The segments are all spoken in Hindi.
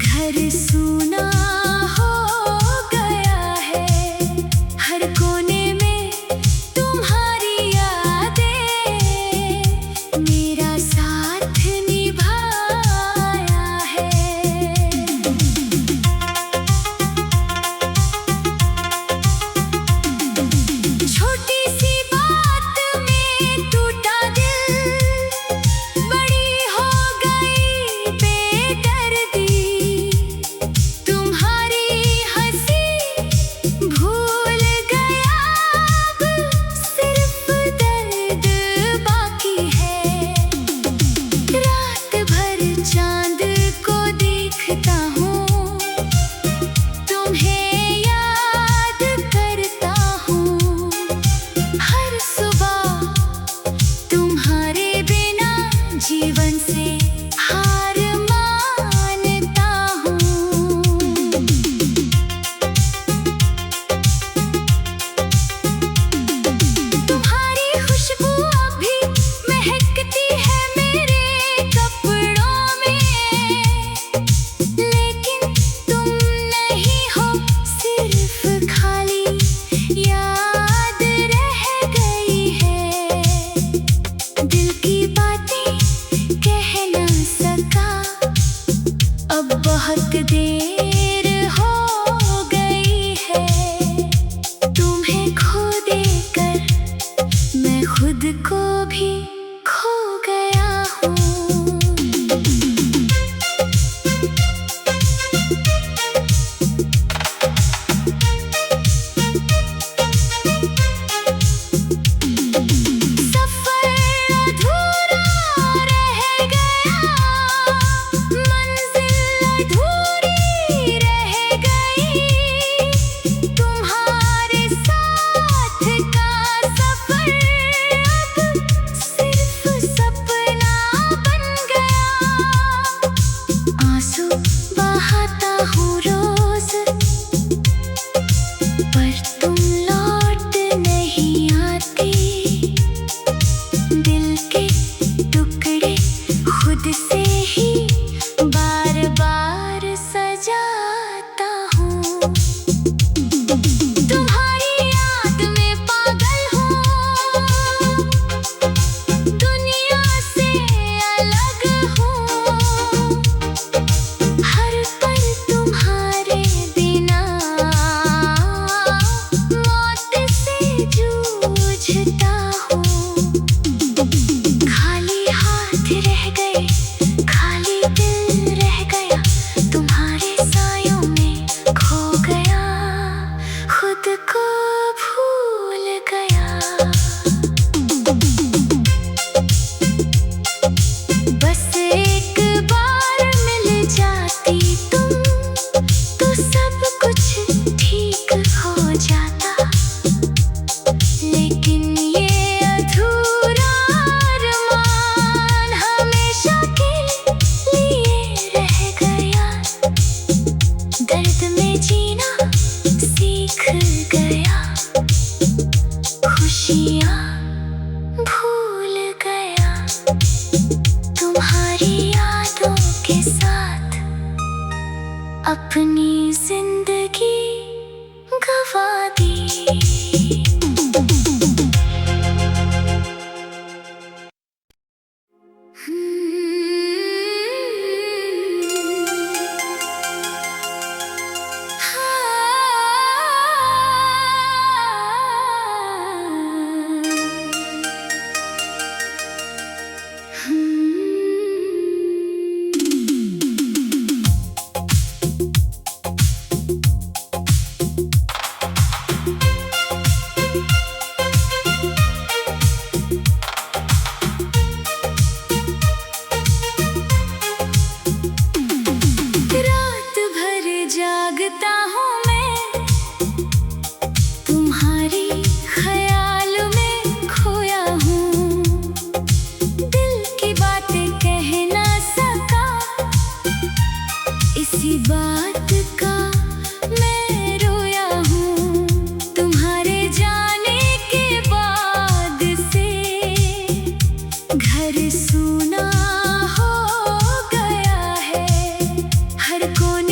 घर सूना हो गया है, हर कोने में तुम्हारी यादें, मेरा साथ निभाया है। छोटी सी बात में टूटा दिल, बड़ी हो गई बेदर्दी, तुम्हारी हंसी भूल गया, अब सिर्फ दर्द बाकी है। रात भर चांद को देखता हूँ, तुम्हें याद करता हूँ, हर सुबह तुम्हारे बिना जीवन से हार मानता हूँ। तुम्हारी खुशबू अभी महकती है मेरे कपड़ों में, लेकिन तुम नहीं हो, सिर्फ खाली याद रह गई है। दिल की बातें कह ना सका, अब बहुत देर हो गई है। तुम्हें खो देकर मैं खुद को भी खो गया हूँ। सफर अधूरा रह गया, मंजिल अधूरी रह गई, तुम्हारे साथ का सफर अब सिर्फ सपना बन गया। आंसू बहाता हूँ रोज, पर तुम लौट नहीं आती, दिल के टुकड़े खुद से ही बार बार सजाता हूँ। तुम्हारी याद में पागल हूँ, दुनिया से अलग हूँ, हर पल तुम्हारे बिना मौत से जूझता हूँ। खाली हाथ रह गए, खाली दिल रह गया, तुम्हारे सायों में खो गया, खुद को भूल गया। बस एक बार मिल जाती तुम, तो सब कुछ ठीक हो जाता, लेकिन ये अधूरा अरमान हमेशा के लिए रह गया। दर्द में जीना सीख गया, खुशियाँ भूल गया, तुम्हारी यादों के साथ अपनी जिंदगी गवा दी। रात भर जागता हूँ मैं, तुम्हारी ख्याल में खोया हूँ, दिल की बातें कह ना सका, इसी बात का मैं रोया हूँ। तुम्हारे जाने के बाद से घर सूना हो गया है, हर कोने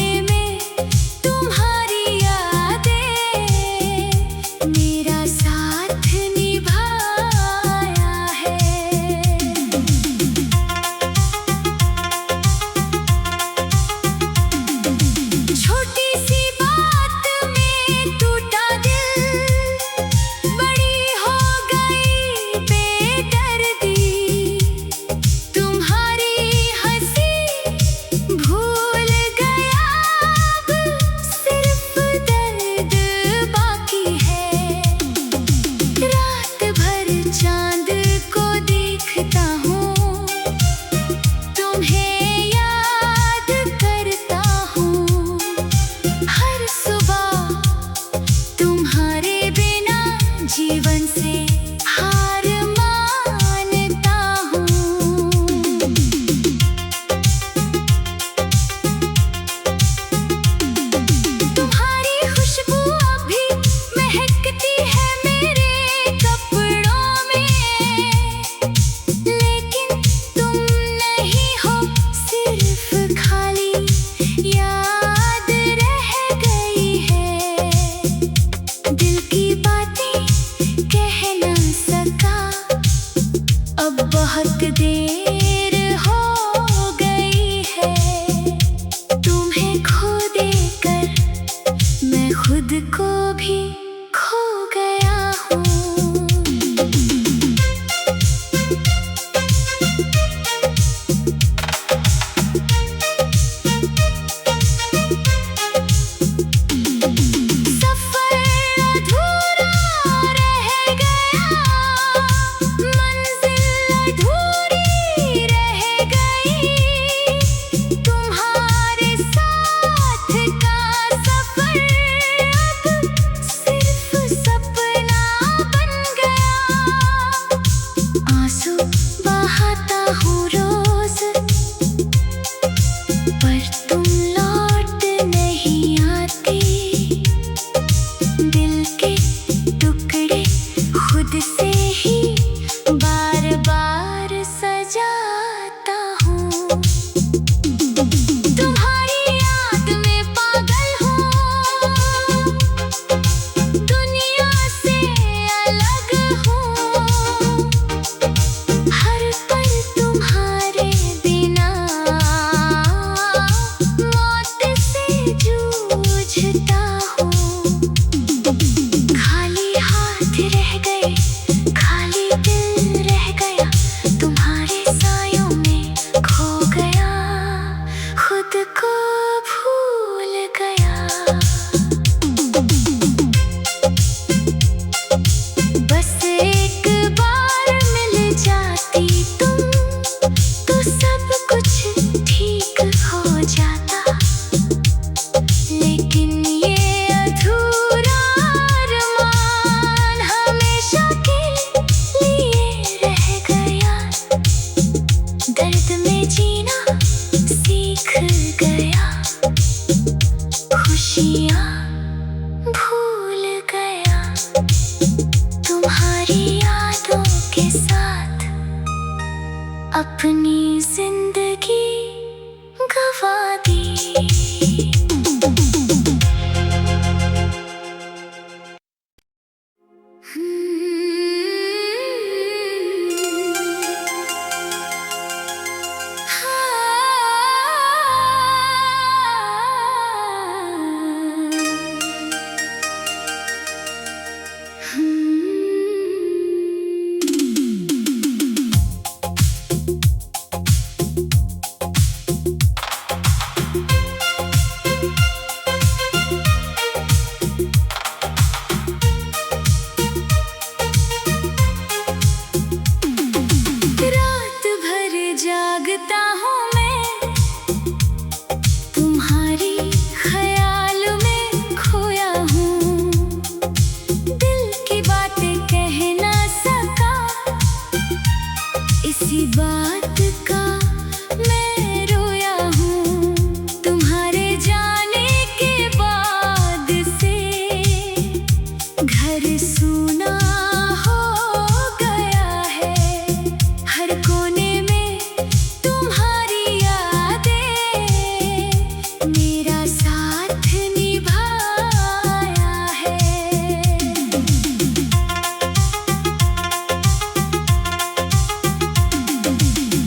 साथ निभाया है।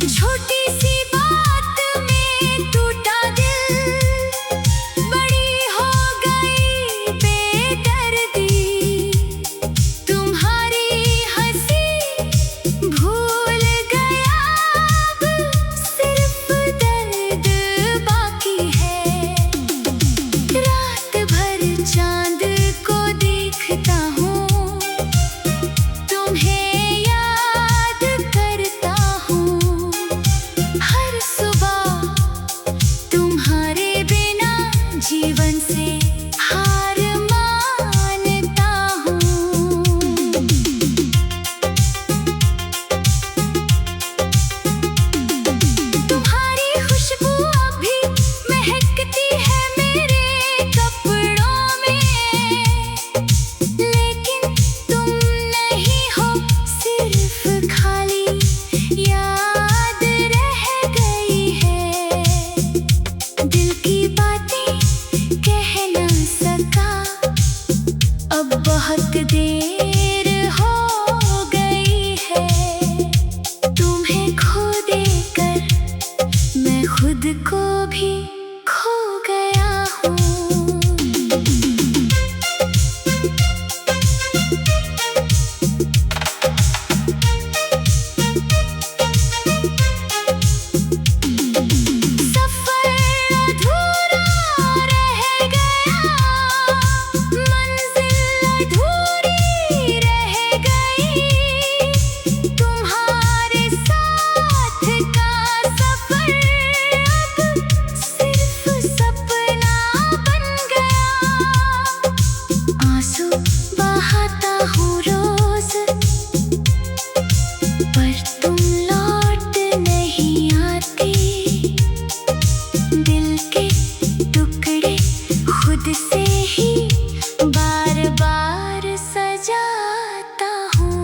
छोटी सी बात में टूटा दिल, बड़ी हो गई बेदर्दी। तुम्हारी हंसी भूल गया, अब सिर्फ दर्द बाकी है। रात भर चांद को देखता हूँ, तुम्हें याद करता हूँ। हर सुबह तुम्हारे बिना जीवन से हार मानता हूँ। तुम्हारी खुशबू अभी महकती है मेरे कपड़ों में, लेकिन तुम नहीं हो, सिर्फ खाली याद रह गई है। दिल की बातें कह न सका, अब बहुत देर हो गई है। तुम्हें खो देकर मैं खुद को भी खो गया हूँ। सफर अधूरा रह गया, मंजिल अधूरी रह गई। तुम्हारे साथ का सफर अब सिर्फ सपना बन गया। आंसू बहाता हूँ रोज, पर तुम लौट नहीं आती। दिल के टुकड़े खुद से ही बार बार सजाता हूँ।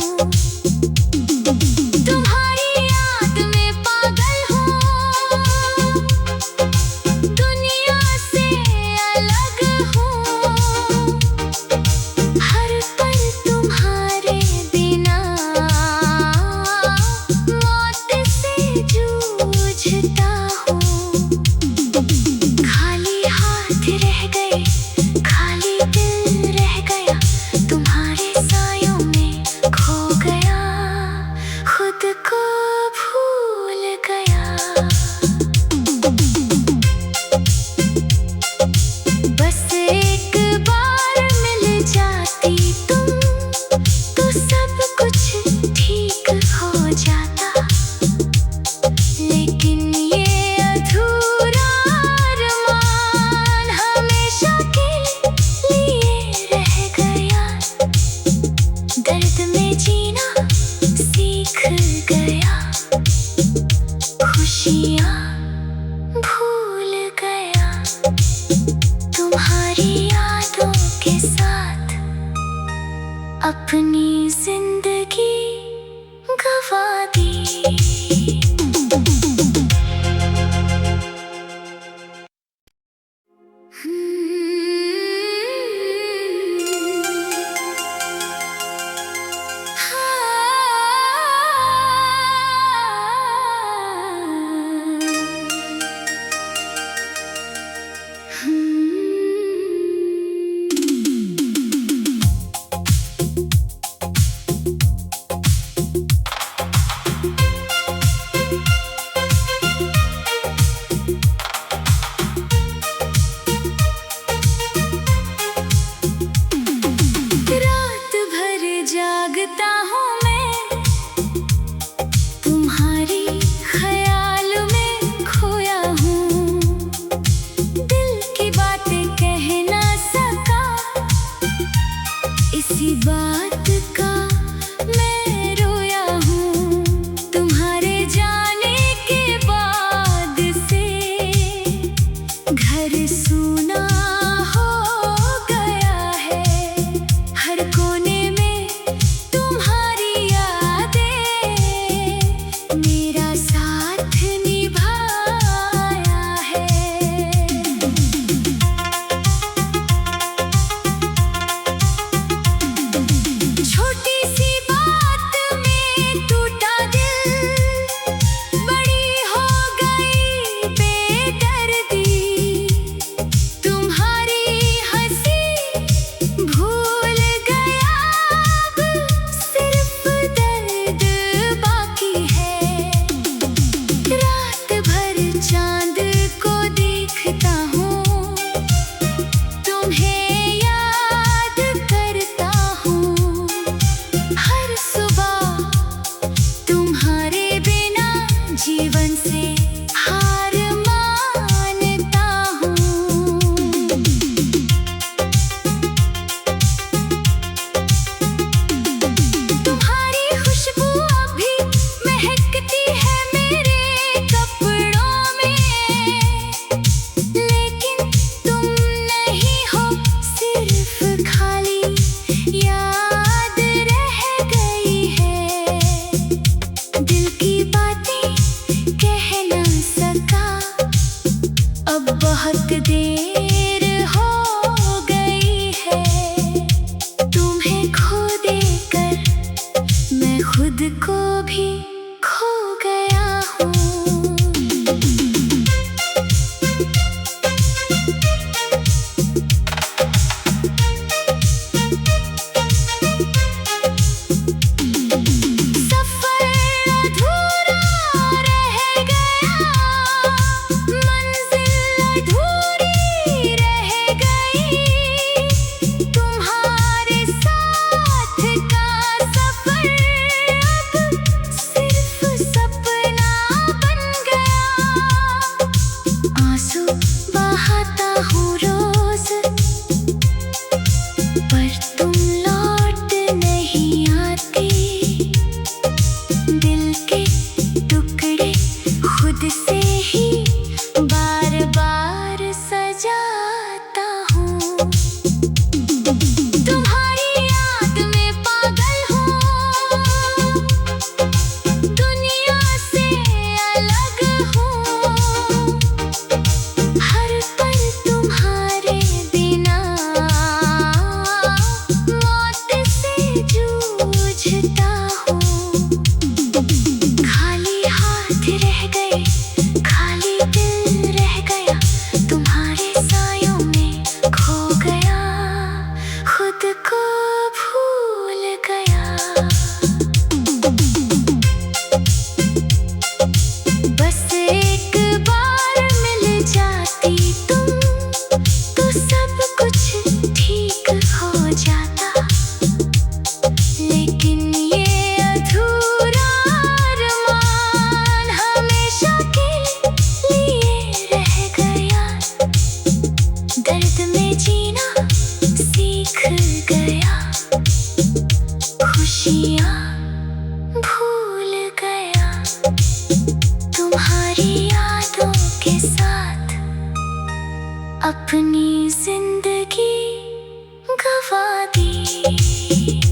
तुम्हारी याद में पागल हूँ, दुनिया से अलग हूँ। हर पल तुम्हारे बिना मौत से जूझता हूँ। खाली हाथ रह गए, खाली दिल रह गया। तुम्हारे सायों में खो गया, खुद को भूल गया। बस एक बार मिल जाती तुम, तो सब कुछ ठीक हो जाता। लेकिन ये अधूरा अरमान हमेशा के देर हो गई है। तुम्हें खो देकर मैं खुद को भी खो गया हूँ। बहाता हूँ रोज, पर तुम लौट नहीं आती। दिल के टुकड़े खुद से ही बार बार सजाता हूँ। तुम्हारी याद में पागल हूँ, दुनिया से अलग हूँ। हर पल तुम्हारे बिना मौत से जूझता हूँ। खाली हाथ रह गए, खाली दिल रह गया, तुम्हारे सायों में खो गया, खुद को भूल गया। बस एक बार मिल जाती तुम, तो सब कुछ ठीक हो जाता। लेकिन ये अधूरा अरमान हमेशा के लिए रह गया। दर्द में जीना सीख गया, खुशियाँ भूल गया। तुम्हारी यादों के साथ अपनी जिंदगी गंवा दी।